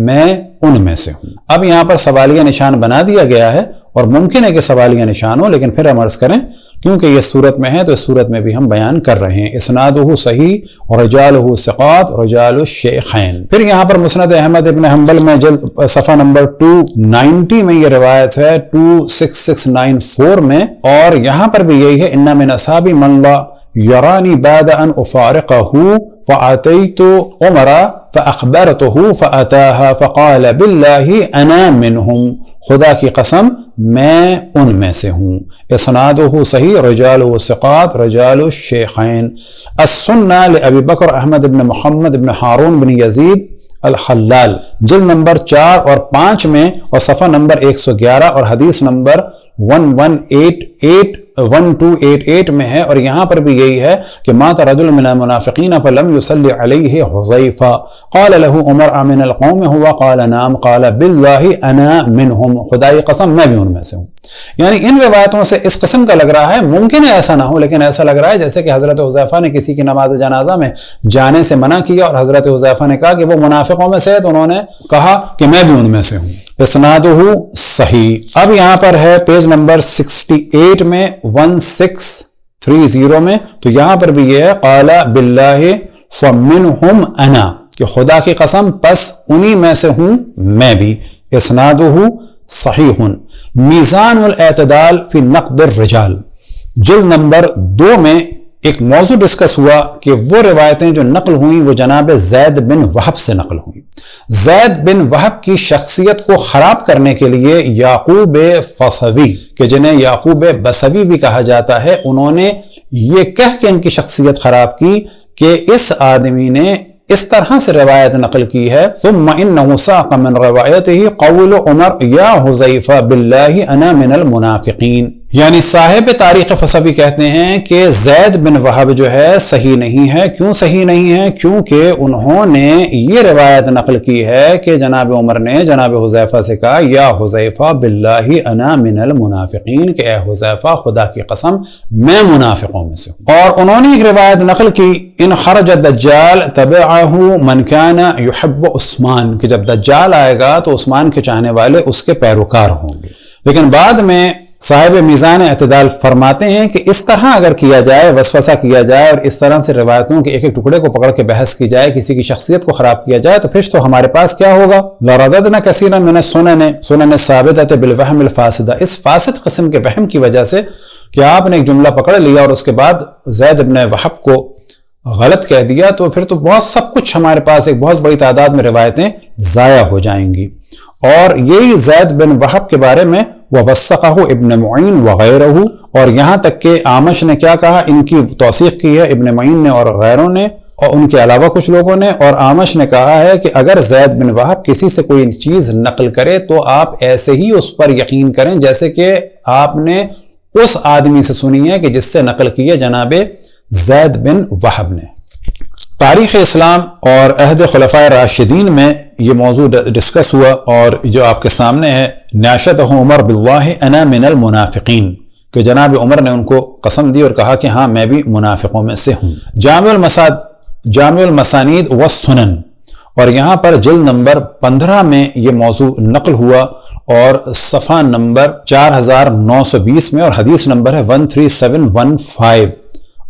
میں ان میں سے ہوں۔ اب یہاں پر سوالیہ نشان بنا دیا گیا ہے اور ممکن ہے کہ سوالیہ نشان ہو، لیکن پھر ہم عرض کریں کیونکہ یہ صورت میں ہے تو اس صورت میں بھی ہم بیان کر رہے ہیں۔ اسنادہ صحیح رجالہ ثقات رجال الشیخین۔ پھر یہاں پر مسند احمد ابن حنبل میں جلد صفحہ نمبر 290 میں یہ روایت ہے 26694 میں اور یہاں پر بھی یہی ہے ان من اصحابی من لا یرانی بعد ان افارقہ فاتیت عمر فاخبرته فاتاها فقال باللہ انا منہم، خدا کی قسم میں ان میں سے ہوں۔ اسنادہ صحیح رجال ثقات رجال الشیخین۔ السنہ لابی بکر احمد بن محمد بن ہارون بن یزید الخلال، جلد نمبر 4 اور 5 میں اور صفحہ نمبر 111 اور حدیث نمبر 1288 میں ہے اور یہاں پر بھی یہی ہے کہ مات رجل من المنافقین فلم یصلی علیہ حذیفہ قال له عمر امن القوم ہوا قال نعم قال باللہ انا منہم، خدا کی قسم میں بھی ان میں سے ہوں۔ یعنی ان روایتوں سے اس قسم کا لگ رہا ہے، ممکن ہے ایسا نہ ہو لیکن ایسا لگ رہا ہے جیسے کہ حضرت حذیفہ نے کسی کی نماز جنازہ میں جانے سے منع کیا اور حضرت حذیفہ نے کہا کہ وہ منافقوں میں سے ہے تو انہوں نے کہا کہ میں بھی ان میں سے ہوں۔ اسنادہ صحیح۔ اب یہاں پر ہے پیج نمبر 68 میں 1630 میں تو یہاں پر بھی یہ ہے قال باللہ فمنہم انا، کہ خدا کی قسم پس انہی میں سے ہوں میں بھی۔ اسنادہ صحیح۔ میزان الاعتدال فی نقد الرجال، جلد نمبر 2 میں ایک موضوع ڈسکس ہوا کہ وہ روایتیں جو نقل ہوئیں وہ جناب زید بن وہب سے نقل ہوئیں۔ زید بن وہب کی شخصیت کو خراب کرنے کے لیے یعقوب فصوی، کہ جنہیں یعقوب بصوی بھی کہا جاتا ہے، انہوں نے یہ کہہ کے ان کی شخصیت خراب کی کہ اس آدمی نے اس طرح سے روایت نقل کی ہے ثم انه ساق من روایته قول عمر یا حذیفہ باللہ انا من المنافقین، یعنی صاحب تاریخ فصوی کہتے ہیں کہ زید بن وہب جو ہے صحیح نہیں ہے۔ کیوں صحیح نہیں ہے؟ کیونکہ انہوں نے یہ روایت نقل کی ہے کہ جناب عمر نے جناب حذیفہ سے کہا یا حذیفہ باللہ انا من المنافقین، کہ اے حذیفہ خدا کی قسم میں منافقوں میں سے ہوں۔ اور انہوں نے ایک روایت نقل کی ان خرج الدجال تبعہ من کان یحب عثمان، کہ جب دجال آئے گا تو عثمان کے چاہنے والے اس کے پیروکار ہوں گے، لیکن بعد میں صاحب میزان اعتدال فرماتے ہیں کہ اس طرح اگر کیا جائے، وسوسہ کیا جائے اور اس طرح سے روایتوں کے ایک ایک ٹکڑے کو پکڑ کے بحث کی جائے، کسی کی شخصیت کو خراب کیا جائے، تو پھر تو ہمارے پاس کیا ہوگا؟ لَرَدَدْنَا كَثِيرًا مِنَ السُّنَنِ الثَّابِتَةِ بِالْوَهْمِ الْفَاسِدِ، اس فاسد قسم کے وہم کی وجہ سے کہ آپ نے ایک جملہ پکڑ لیا اور اس کے بعد زید بن وہب کو غلط کہہ دیا، تو پھر تو بہت سب کچھ ہمارے پاس ایک بہت بڑی تعداد میں روایتیں ضائع ہو جائیں گی۔ اور یہی زید بن وہب کے بارے میں وَوَثَّقَهُ ابن معین وغیرہ، اور یہاں تک کہ اعمش نے کیا کہا، ان کی توثیق کی ہے ابن معین نے اور غیروں نے اور ان کے علاوہ کچھ لوگوں نے، اور اعمش نے کہا ہے کہ اگر زید بن وہب کسی سے کوئی چیز نقل کرے تو آپ ایسے ہی اس پر یقین کریں جیسے کہ آپ نے اس آدمی سے سنی ہے کہ جس سے نقل کی ہے جناب زید بن وہب نے۔ تاریخ اسلام اور عہد خلفائے راشدین میں یہ موضوع ڈسکس ہوا، اور جو آپ کے سامنے ہے، ناشدہ عمر باللہ انا من المنافقین، کہ جناب عمر نے ان کو قسم دی اور کہا کہ ہاں میں بھی منافقوں میں سے ہوں۔ جامع المسانید والسنن، اور یہاں پر جلد نمبر 15 میں یہ موضوع نقل ہوا، اور صفحہ نمبر 4920 میں، اور حدیث نمبر ہے 13715،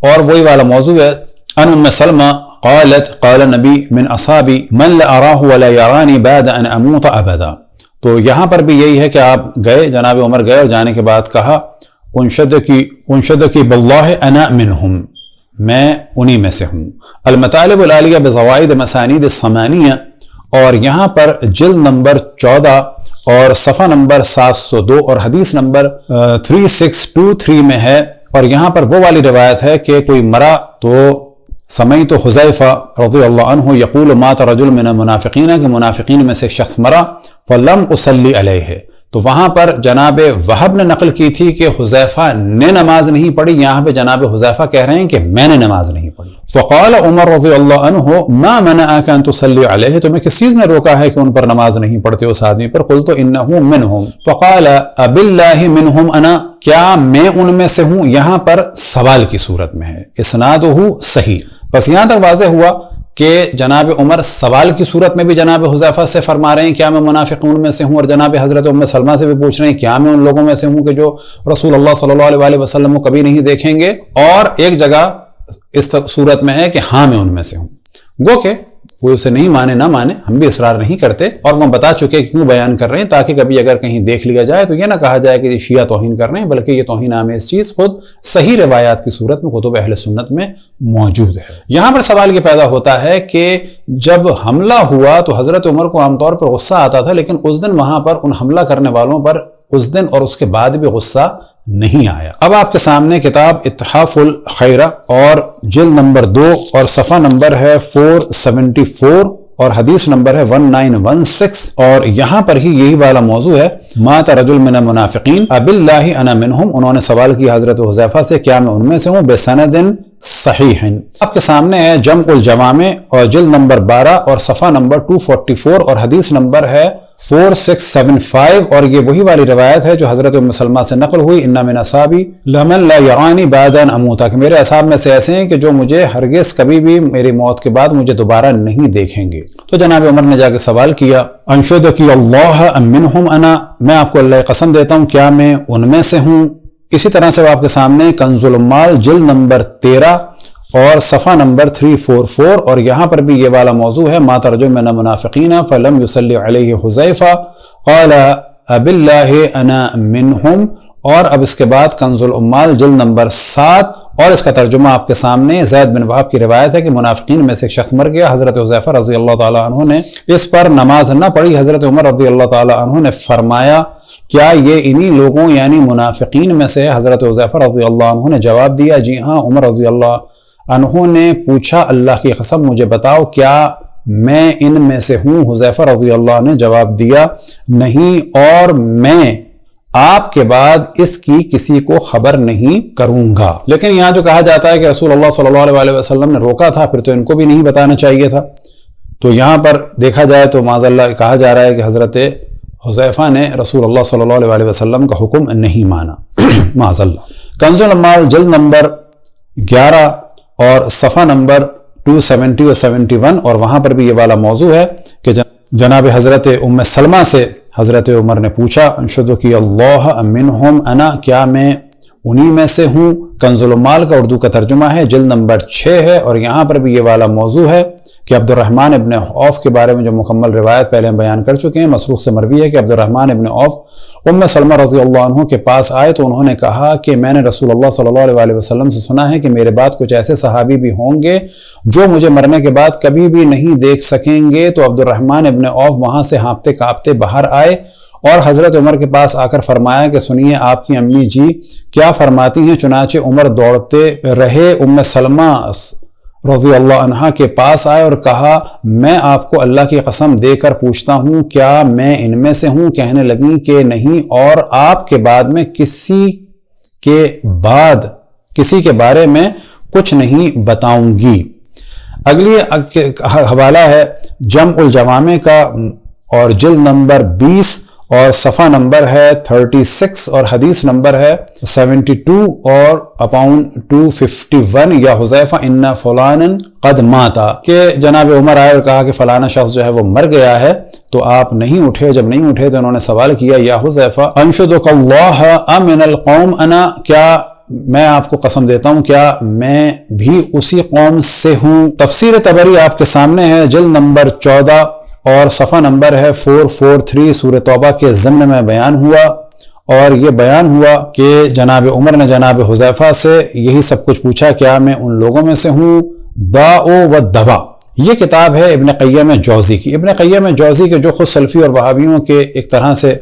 اور وہی والا موضوع ہے ان ام سلمہ قالت قال نبی من اصحابی من لا اراہ ولا یرانی بعد ان اموت ابدا۔ تو یہاں پر بھی یہی ہے کہ آپ گئے، جناب عمر گئے اور جانے کے بعد کہا انشد کی باللہ انا منہم، میں انہی میں سے ہوں۔ المطالب العالیہ بزوائد مسانید الثمانیہ، اور یہاں پر جلد نمبر 14 اور صفحہ نمبر 702 اور حدیث نمبر 3623 میں ہے، اور یہاں پر وہ والی روایت ہے کہ کوئی مرا تو سمیت حذیفہ رضی اللہ عنہ یقول مات رجل من المنافقین، کہ منافقین میں سے ایک شخص مرا، فلم اصلی علیہ، تو وہاں پر جناب وہب نے نقل کی تھی کہ حذیفہ نے نماز نہیں پڑھی، یہاں پہ جناب حذیفہ کہہ رہے ہیں کہ میں نے نماز نہیں پڑھی۔ فقال عمر رضی اللہ عنہ ما منعک ان تصلی علیہ، تمہیں کس چیز نے روکا ہے کہ ان پر نماز نہیں پڑھتے اس آدمی پر؟ قلت انہ منہم، فقال اباللہ منہم انا، کیا میں ان میں سے ہوں؟ یہاں پر سوال کی صورت میں ہے، اسنادہ صحیح۔ بس یہاں تک واضح ہوا کہ جناب عمر سوال کی صورت میں بھی جناب حذیفہ سے فرما رہے ہیں کیا میں منافقون میں سے ہوں، اور جناب حضرت ام سلمہ سے بھی پوچھ رہے ہیں کیا میں ان لوگوں میں سے ہوں کہ جو رسول اللہ صلی اللہ علیہ وسلم کو کبھی نہیں دیکھیں گے، اور ایک جگہ اس صورت میں ہے کہ ہاں میں ان میں سے ہوں۔ گو کہ کوئی اسے نہیں مانے نہ مانے، ہم بھی اصرار نہیں کرتے، اور وہ بتا چکے کہ کیوں بیان کر رہے ہیں، تاکہ کبھی اگر کہیں دیکھ لیا جائے تو یہ نہ کہا جائے کہ شیعہ توہین کر رہے ہیں، بلکہ یہ توہین آمیز چیز خود صحیح روایات کی صورت میں کتب اہل سنت میں موجود ہے۔ یہاں پر سوال یہ پیدا ہوتا ہے کہ جب حملہ ہوا تو حضرت عمر کو عام طور پر غصہ آتا تھا، لیکن اس دن وہاں پر ان حملہ کرنے والوں پر اس دن اور اس کے بعد بھی غصہ نہیں آیا۔ اب آپ کے سامنے کتاب اتحاف الخیرہ اور جلد نمبر 2 اور صفحہ نمبر ہے 474 اور حدیث نمبر ہے 1916، اور یہاں پر ہی یہی والا موضوع ہے، مات رجل من المنافقین اباللہ انا منہم، انہوں نے سوال کیا حضرت حذیفہ سے کیا میں ان میں سے ہوں، بسند صحیح۔ آپ کے سامنے ہے جمع الجوامع اور جلد نمبر 12 اور صفحہ نمبر 244 اور حدیث نمبر ہے 4675، اور یہ وہی والی روایت ہے جو حضرت ام سلمہ سے نقل ہوئی، ان من اصحابی لمن لا یرانی بعد ان اموت، کہ میرے اصحاب میں سے ایسے ہیں کہ جو مجھے ہرگز کبھی بھی میری موت کے بعد مجھے دوبارہ نہیں دیکھیں گے۔ تو جناب عمر نے جا کے سوال کیا انشدک اللہ ام منہم انا، میں آپ کو اللہ قسم دیتا ہوں کیا میں ان میں سے ہوں۔ اسی طرح سے آپ کے سامنے کنز العمال جلد نمبر 13 اور صفحہ نمبر 344، اور یہاں پر بھی یہ والا موضوع ہے، مات رجل من المنافقین فلم یصلی علیہ حذیفہ قال اباللہ انا منہم، اور اب اس کے بعد کنز العمال جلد نمبر 7 اور اس کا ترجمہ آپ کے سامنے، زید بن وہب کی روایت ہے کہ منافقین میں سے ایک شخص مر گیا، حضرت حذیفہ رضی اللہ تعالی عنہ نے اس پر نماز نہ پڑھی، حضرت عمر رضی اللہ تعالی عنہ نے فرمایا کیا یہ انہی لوگوں یعنی منافقین میں سے؟ حضرت حذیفہ رضی اللہ عنہ نے جواب دیا جی ہاں۔ عمر رضی اللہ عنہ نے پوچھا اللہ کی قسم مجھے بتاؤ کیا میں ان میں سے ہوں؟ حذیفہ رضی اللہ عنہ نے جواب دیا نہیں، اور میں آپ کے بعد اس کی کسی کو خبر نہیں کروں گا۔ لیکن یہاں جو کہا جاتا ہے کہ رسول اللہ صلی اللہ علیہ وسلم نے روکا تھا، پھر تو ان کو بھی نہیں بتانا چاہیے تھا۔ تو یہاں پر دیکھا جائے تو معاذ اللہ کہا جا رہا ہے کہ حضرت حذیفہ نے رسول اللہ صلی اللہ علیہ وسلم کا حکم نہیں مانا، معاذ اللہ۔ کنز العمال جلد نمبر 11 اور صفحہ نمبر 270 اور 71، اور وہاں پر بھی یہ والا موضوع ہے کہ جناب حضرت ام سلمہ سے حضرت عمر نے پوچھا انشدو کی اللہ منہم انا، کیا میں انہی میں سے ہوں؟ کنز المال کا اردو کا ترجمہ ہے، جلد نمبر 6 ہے، اور یہاں پر بھی یہ والا موضوع ہے کہ عبد الرحمن ابن عوف کے بارے میں جو مکمل روایت پہلے ہم بیان کر چکے ہیں، مسروق سے مروی ہے کہ عبد الرحمن ابن عوف ام سلمہ رضی اللہ عنہ کے پاس آئے تو انہوں نے کہا کہ میں نے رسول اللہ صلی اللہ علیہ وسلم سے سنا ہے کہ میرے بعد کچھ ایسے صحابی بھی ہوں گے جو مجھے مرنے کے بعد کبھی بھی نہیں دیکھ سکیں گے۔ تو عبد الرحمن ابن عوف وہاں سے ہانپتے کانپتے باہر آئے اور حضرت عمر کے پاس آ کر فرمایا کہ سنیے آپ کی امی جی کیا فرماتی ہیں۔ چنانچہ عمر دوڑتے رہے ام سلمہ رضی اللہ عنہ کے پاس آئے اور کہا میں آپ کو اللہ کی قسم دے کر پوچھتا ہوں کیا میں ان میں سے ہوں؟ کہنے لگیں کہ نہیں، اور آپ کے بعد میں کسی کے بارے میں کچھ نہیں بتاؤں گی۔ اگلی حوالہ ہے جمع الجوامع کا اور جلد نمبر 20 اور صفحہ نمبر ہے 36 اور حدیث نمبر ہے 72 اور اپاؤن 251 یا حذیفہ ان فلانا قد ماتا، کہ جناب عمر آئے اور کہا کہ فلانا شخص جو ہے وہ مر گیا ہے، تو آپ نہیں اٹھے۔ جب نہیں اٹھے تو انہوں نے سوال کیا یا حذیفہ انشدک اللہ امن القوم انا، کیا میں آپ کو قسم دیتا ہوں کیا میں بھی اسی قوم سے ہوں۔ تفسیر طبری آپ کے سامنے ہے، جلد نمبر 14 اور صفحہ نمبر ہے 443 سورہ توبہ کے ضمن میں بیان ہوا، اور یہ بیان ہوا کہ جناب عمر نے جناب حذیفہ سے یہی سب کچھ پوچھا، کیا میں ان لوگوں میں سے ہوں؟ داء و دوا، یہ کتاب ہے ابن قیم جوزی کی۔ ابن قیم جوزی کے جو خود سلفی اور وہابیوں کے ایک طرح سے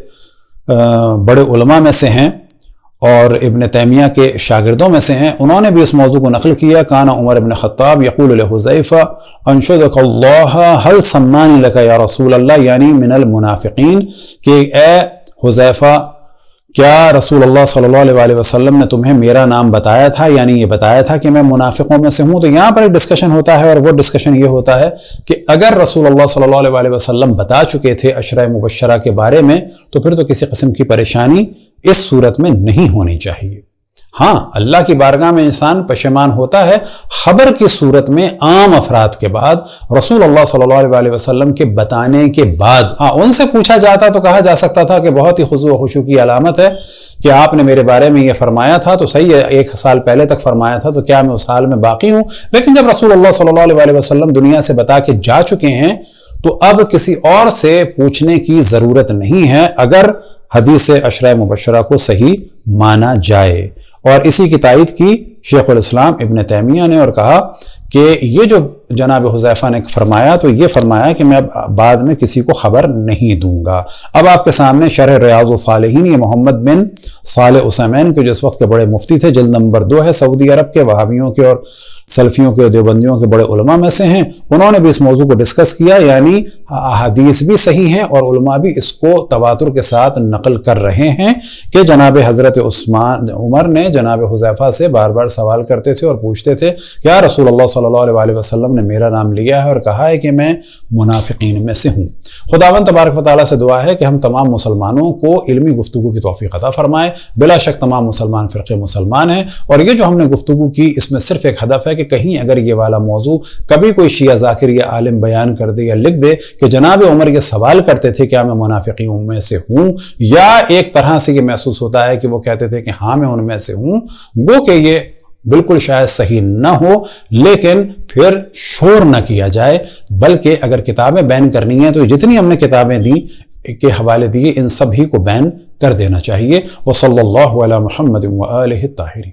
بڑے علماء میں سے ہیں اور ابن تیمیہ کے شاگردوں میں سے ہیں، انہوں نے بھی اس موضوع کو نقل کیا۔ کان عمر ابن خطاب یقول لحذیفہ انشدک اللہ هل سمانی لک یا رسول اللہ، یعنی من المنافقین، کہ اے حذیفہ کیا رسول اللہ صلی اللہ علیہ وسلم نے تمہیں میرا نام بتایا تھا، یعنی یہ بتایا تھا کہ میں منافقوں میں سے ہوں۔ تو یہاں پر ایک ڈسکشن ہوتا ہے، اور وہ ڈسکشن یہ ہوتا ہے کہ اگر رسول اللہ صلی اللہ علیہ وسلم بتا چکے تھے عشرہ مبشرہ کے بارے میں تو پھر تو کسی قسم کی پریشانی اس صورت میں نہیں ہونی چاہیے۔ ہاں، اللہ کی بارگاہ میں انسان پشیمان ہوتا ہے خبر کی صورت میں عام افراد کے بعد، رسول اللہ صلی اللہ علیہ وسلم کے بتانے کے بعد۔ ہاں، ان سے پوچھا جاتا تو کہا جا سکتا تھا کہ بہت ہی خضوع و خشوع کی علامت ہے کہ آپ نے میرے بارے میں یہ فرمایا تھا تو صحیح ہے، 1 سال پہلے تک فرمایا تھا تو کیا میں اس حال میں باقی ہوں؟ لیکن جب رسول اللہ صلی اللہ علیہ وسلم دنیا سے بتا کے جا چکے ہیں تو اب کسی اور سے پوچھنے کی ضرورت نہیں ہے، اگر حدیث عشرہ مبشرہ کو صحیح مانا جائے۔ اور اسی کی تائید کی شیخ الاسلام ابن تیمیہ نے اور کہا کہ یہ جو جناب حذیفہ نے فرمایا تو یہ فرمایا کہ میں بعد میں کسی کو خبر نہیں دوں گا۔ اب آپ کے سامنے شرح ریاض الصالحین، یہ محمد بن صالح عثیمین کے جو اس وقت کے بڑے مفتی تھے، جلد نمبر 2 ہے، سعودی عرب کے وہابیوں کے اور سلفیوں کے دیوبندیوں کے بڑے علماء میں سے ہیں، انہوں نے بھی اس موضوع کو ڈسکس کیا، یعنی حدیث بھی صحیح ہیں اور علماء بھی اس کو تواتر کے ساتھ نقل کر رہے ہیں کہ جناب حضرت عمر نے جناب حذیفہ سے بار بار سوال کرتے تھے اور پوچھتے تھے کیا رسول اللہ صلی اللہ علیہ وسلم نے میرا نام لیا ہے اور کہا ہے کہ میں منافقین میں سے ہوں۔ خداوند تبارک و تعالیٰ سے دعا ہے کہ ہم تمام مسلمانوں کو علمی گفتگو کی توفیق عطا فرمائے۔ بلا شک تمام مسلمان فرقے مسلمان ہیں، اور یہ جو ہم نے گفتگو کی اس میں صرف ایک ہدف ہے کہ کہیں اگر یہ والا موضوع کبھی کوئی شیعہ ذاکر یا عالم بیان کر دے یا لکھ دے کہ جناب عمر یہ سوال کرتے تھے کیا میں منافقین میں سے ہوں، یا ایک طرح سے یہ محسوس ہوتا ہے کہ وہ کہتے تھے کہ ہاں میں ان میں سے ہوں، گو کہ یہ بالکل شاید صحیح نہ ہو، لیکن پھر شور نہ کیا جائے، بلکہ اگر کتابیں بین کرنی ہیں تو جتنی ہم نے کتابیں دیں کے حوالے دیے ان سب ہی کو بین کر دینا چاہیے۔ وصلی اللہ علی محمد و آلہ الطاہرین۔